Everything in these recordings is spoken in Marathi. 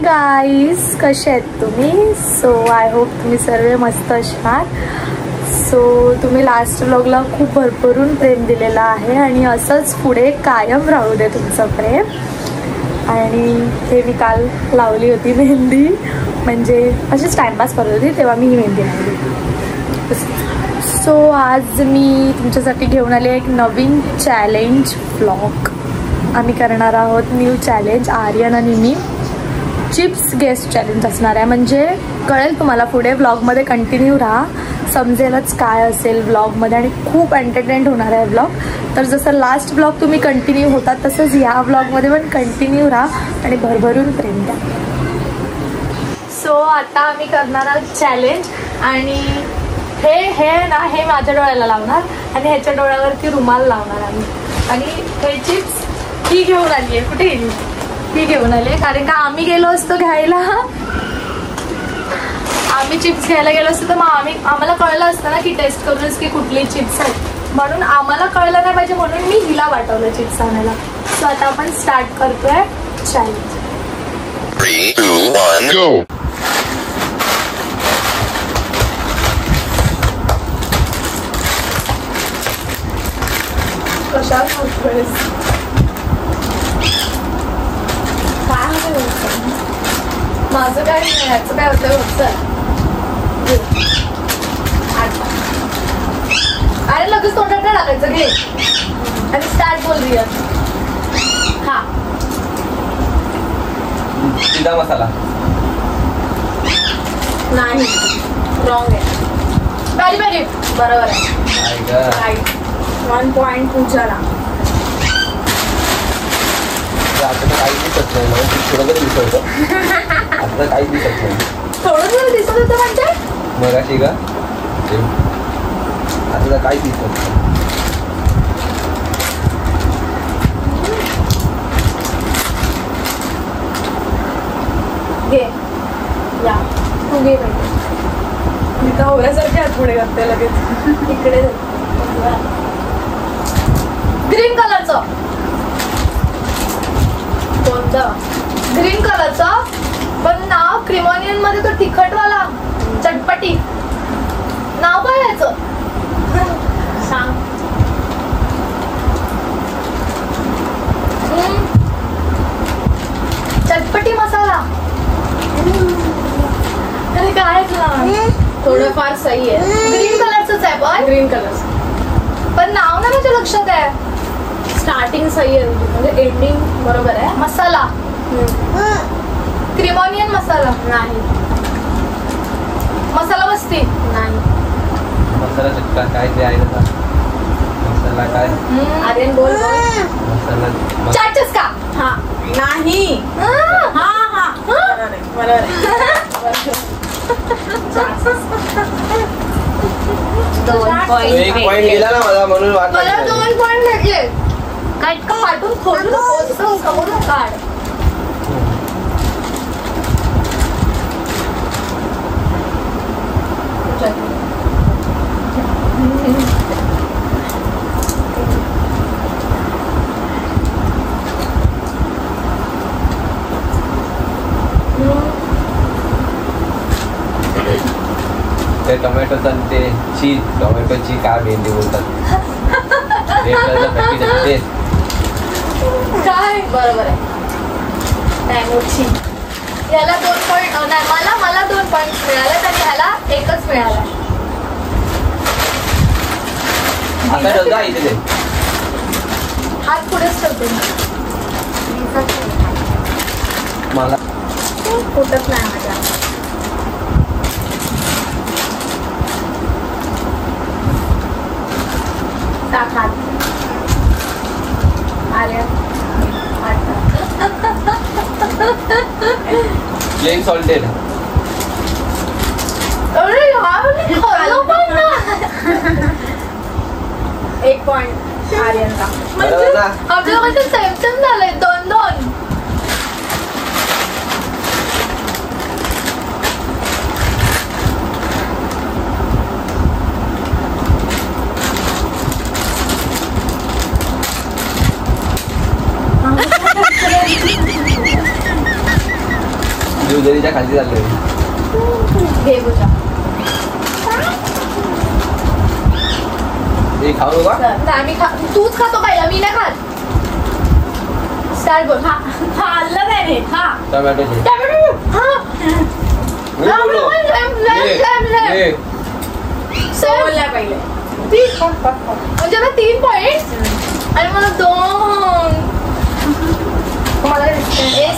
गाईज, कसे आहेत तुम्ही? सो आय होप तुम्ही सर्व मस्त असणार. सो तुम्ही लास्ट व्लॉगला खूप भरभरून प्रेम दिलेलं आहे आणि असंच पुढे कायम राहू दे तुमचं प्रेम. आणि हे मी काल लावली होती मेहंदी, म्हणजे अशीच टाईमपास करत होती तेव्हा मी ही मेहंदी लावली. सो आज मी तुमच्यासाठी घेऊन आले एक नवीन चॅलेंज व्लॉग. आम्ही करणार आहोत न्यू चॅलेंज, आर्यन आणि मी. चिप्स गेस्ट चॅलेंज असणार आहे, म्हणजे कळेल तुम्हाला पुढे व्लॉगमध्ये कंटिन्यू राहा, समजेलच काय असेल व्लॉगमध्ये आणि खूप एंटरटेन होणार आहे व्लॉग. तर जसं लास्ट व्लॉग तुम्ही कंटिन्यू होता तसंच या व्लॉगमध्ये पण कंटिन्यू राहा आणि भरभरून प्रेम द्या. सो आता आम्ही करणार आहोत चॅलेंज आणि हे ना हे माझ्या डोळ्याला लावणार आणि ह्याच्या डोळ्यावरती रुमाल लावणार आम्ही. आणि हे चिप्स ही घेऊन आली आहे, कुठे गेली ही घेऊन आली आहे, कारण का आम्ही गेलो असतो घ्यायला, आम्ही चिप्स घ्यायला गेलो असतो तर मग आम्हाला कळलं असतं ना की टेस्ट करूनच की कुठली चिप्स आहेत, म्हणून आम्हाला कळलं नाही पाहिजे म्हणून मी हिला वाटवलं चिप्स आणायला. सो आता आपण स्टार्ट करतोय चॅलेंज. 3, 2, 1, go. कशा करतोयस? माझं काय नाही, याचं काय होतं होतं. अरे लगेच तोंडात नाही टाकायचं, घे आणि स्टार्ट बोल रिया. हा सीधा मसाला नाही, रॉंग आहे. बारी बारी बरोबर आहे, राईट. 1 पॉइंट पूजाला. आता तर काहीच दिसत नाही, मला थोडं दिसत होतं, आता काहीच दिसत नाही. थोडं थोडं दिसत होतं म्हणजे मगाशी का, आता तर काहीच दिसत नाही. घे या, तू घे पाहिजे. मी का होण्यासारखे हात पुढे करते लगेच. इकडे ग्रीन कलरचं. कोणतं? ग्रीन कलरचं, पण नाव क्रिमोनियन मध्ये तो तिखटवाला चटपटी. नाव काय याचं सांग. चटपटी मसाला. अरे काय थोडंफार सही आहे. ग्रीन कलरच आहे, पण ग्रीन कलर, पण नाव ना माझ्या लक्षात आहे. स्टार्टिंग सही आहे म्हणजे एंडिंग बरोबर आहे. मसाला क्रिमोनियन मसाला नाही. मसाला मस्ती नाही. मसाला चटका काय ते आहे ना, मसाला काय आर्यन बोल. मसाला चाट चस्का. हा नाही. हा हा बरोबर आहे. 1 पॉइंट गेला ना मला, म्हणून मला 2 पॉइंट भेटले. काय का पाठवून फोडून समोरून काढ. ते टोमॅटोचं आणि ते चीज, टोमॅटोची काय भेंडी बोलतात ते काय बरोबर आहे. टॅमोची याला 2 पॉइंट नाही, मला 2 पॉइंट मिळाले आणि ह्याला 1च मिळाला. आता ठेवता इथे हात पुढेच ठेवते मला फुटत नाही माझ्या. टाक हात. Arya plain salted. अरे यार मी खाल्लं पण ना. 1 पॉइंट आर्यनला. म्हणजे आपल्या म्हणजे सेम झालंय 2-2. उजेरीच्या खाली चाललोय. घे बुजा. हे खाऊ का? नाही मी तूच खातो पहिला, मी नाही खात. स्टार्ट बोल. खाल्लं नाही रे. हा टोमॅटो पहिले म्हणजे आता 3 पॉइंट आणि मला 2.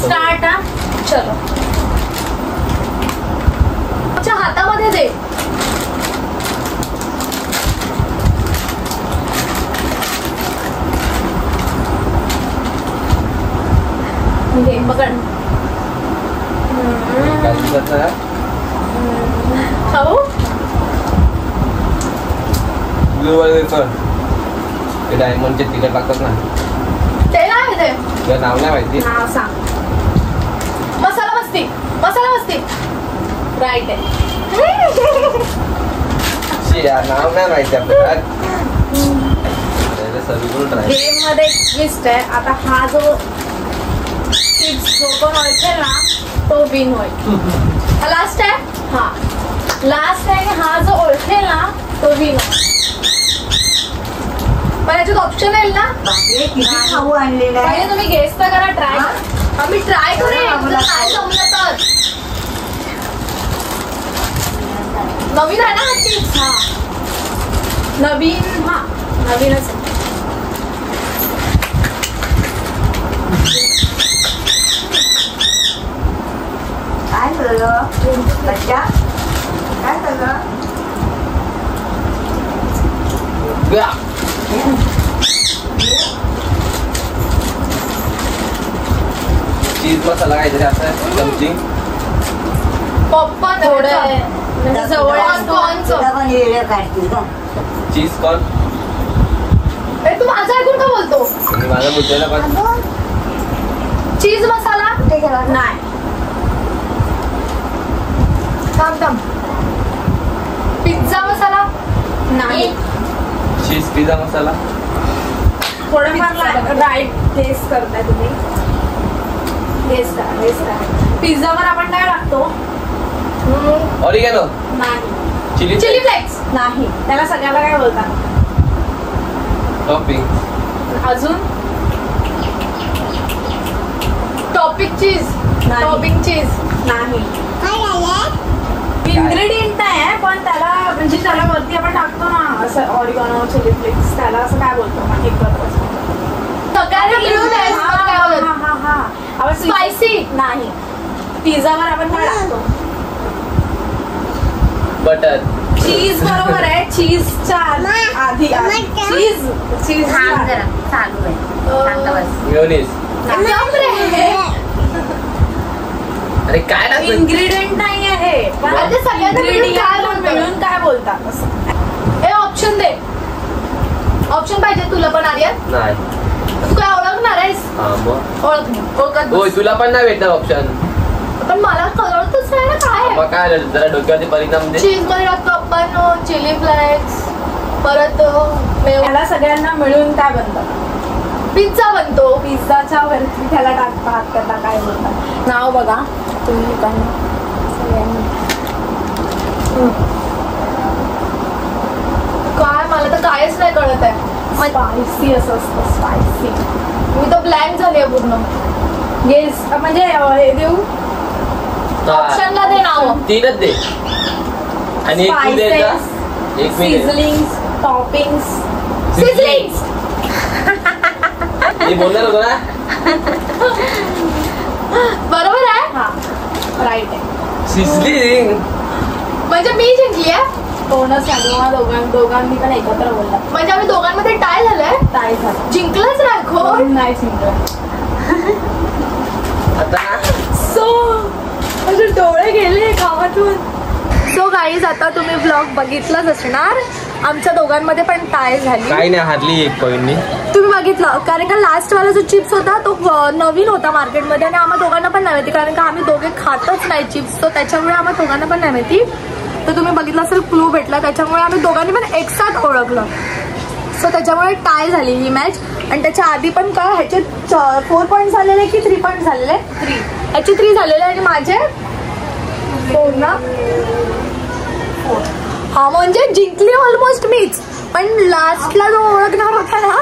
स्टार्ट. हा चलो. अच्छा हातामध्ये दे. घे पकड. खाऊ ब्लू वेफर. ते डायमंडचे तिखट लागतात ना. ते नाही ते. तुला नाव नाही माहिती? नाव सांग. मसाला मस्ती. मसाला मस्ती. राईट आहे. नाव नाही माहिती आपल्याला. गेम मध्ये एक ट्विस्ट आहे. आता हा जो कोण ओळखेल ना तो विन होईल. लास्ट आहे. हा लास्ट आहे. हा जो ओळखेल ना तो विन होईल. पण याच्यात ऑप्शन येईल ना. खाऊ आणलेला पहिले तुम्ही गेस तर करा. ट्राय. आम्ही ट्राय करू. काय जमलं तर. नवीन आहे ना हा चीज. हा नवीन. हा नवीनच आहे. काय झालं बच्चा? काय झालं? चीज मसाला काहीतरी असं समथिंग. पॉपकॉर्न थोडं जवळ. तुला पण वेगळं काढतील का? Cheese corn. तू माझं ऐकून का बोलतो? मी माझा मुद्द्याला पण चीज मसाला नाही. थांब. पिझ्झा मसाला नाही. चीज पिझ्झा मसाला. थोडंफार राईट गेस करताय तुम्ही. गेस करा. पिझ्झावर आपण काय टाकतो? ऑरिगॅनो. नाही. चिली फ्लेक्स नाही. त्याला सगळ्याला काय बोलतात? टॉपिंग. अजून टॉपिक चीज. टॉपिंग चीज नाही. इन्ग्रेडियंट आहे पण त्याला म्हणजे त्याला वरती आपण टाकतो ना असं ऑरिगॅनो चिली फ्लेक्स. त्याला असं काय बोलतो? स्पायसी नाही. पिझ्झावर आपण काय टाकतो? बटर. चीज बरोबर आहे. चीजच्या आधी चीज. मेयोनीज. अरे काय लागतं? इन्ग्रेडियंट नाही आहे. मिळून काय बोलतात असं. हे ऑप्शन दे. ऑप्शन पाहिजे तुला पण आर्यन? नाही. तू काय ओळखणार आहेस? ओळखत. होय तुला पण नाही भेटणार ऑप्शन. पण मला कळतच नाही ना काय. मग काय जरा डोक्यावरती परिणाम दे. चीज मध्ये टाकतो आपण चिली फ्लेक्स. परत याला सगळ्यांना मिळून काय बनतं? पिझ्झा बनतो. पिझ्झाच्या वरती त्याला टाकतात. त्याला काय बोलतात? नाव बघा तुम्ही पण सगळ्यांनी. काय मला तर कायच नाही कळत आहे. स्पायसी असं असतं. स्पायसी. मी तर ब्लँक झाली पूर्ण. गेस म्हणजे हे देऊ. ऑप्शनला दे नाव. 3च दे. आणि एक सिझलिंग्स. टॉपिंग्स. सिझलिंग्स. मी बोलणार होतो ना. बरोबर आहे. हा राईट आहे. सिझलिंग म्हणजे मी जिंकली आहे. कोणच दोघांनी पण एकत्र बोलला. म्हणजे आम्ही दोघांमध्ये टाय झालंय. टाय झालं. जिंकलंच नाही. कोण नाही जिंकलं. आता माझे डोळे गेले कामातून. सो गाईज आता तुम्ही ब्लॉग बघितलाच असणार. आमच्या दोघांमध्ये पण टाय झाली. काही नाही हारली 1 पॉईंटनी. तुम्ही बघितलं कारण का लास्ट वाला जो चिप्स होता तो नवीन होता मार्केटमध्ये आणि आम्हा दोघांना पण नाही माहिती कारण का आम्ही दोघे खातच नाही चिप्स. तो त्याच्यामुळे आम्हा दोघांना पण नाही माहिती. तर तुम्ही बघितलं असेल क्लू भेटला त्याच्यामुळे आम्ही दोघांनी पण एक साथ ओळखलं. सो त्याच्यामुळे टाय झाली ही मॅच. आणि त्याच्या आधी पण काय ह्याचे 4 पॉईंट झालेले की 3 पॉईंट झालेले? 3. ह्याचे 3 झालेले आणि माझे 4 ना. हा म्हणजे जिंकली ऑलमोस्ट मीच, पण लास्टला जो ओळखणार होता ना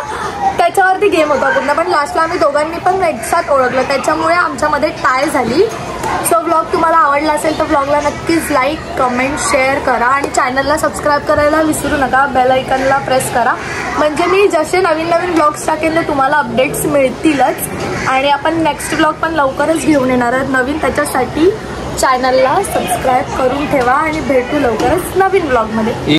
त्याच्यावरती गेम होता पूर्ण. पण लास्टला आम्ही दोघांनी पण एकसाथ ओळखलं, त्याच्यामुळे आमच्यामध्ये टाय झाली. सो व्लॉग तुम्हाला आवडला असेल तर व्लॉगला नक्कीच लाईक, कमेंट, शेअर करा आणि चॅनलला सबस्क्राईब करायला विसरू नका. बेल आयकनला प्रेस करा, म्हणजे मी जसे नवीन नवीन व्लॉग्स टाकेन तर तुम्हाला अपडेट्स मिळतीलच. आणि आपण नेक्स्ट व्लॉग पण लवकरच घेऊन येणार आहोत नवीन, त्याच्यासाठी चॅनलला सबस्क्राईब करून ठेवा आणि भेटू लवकरच नवीन व्लॉगमध्ये.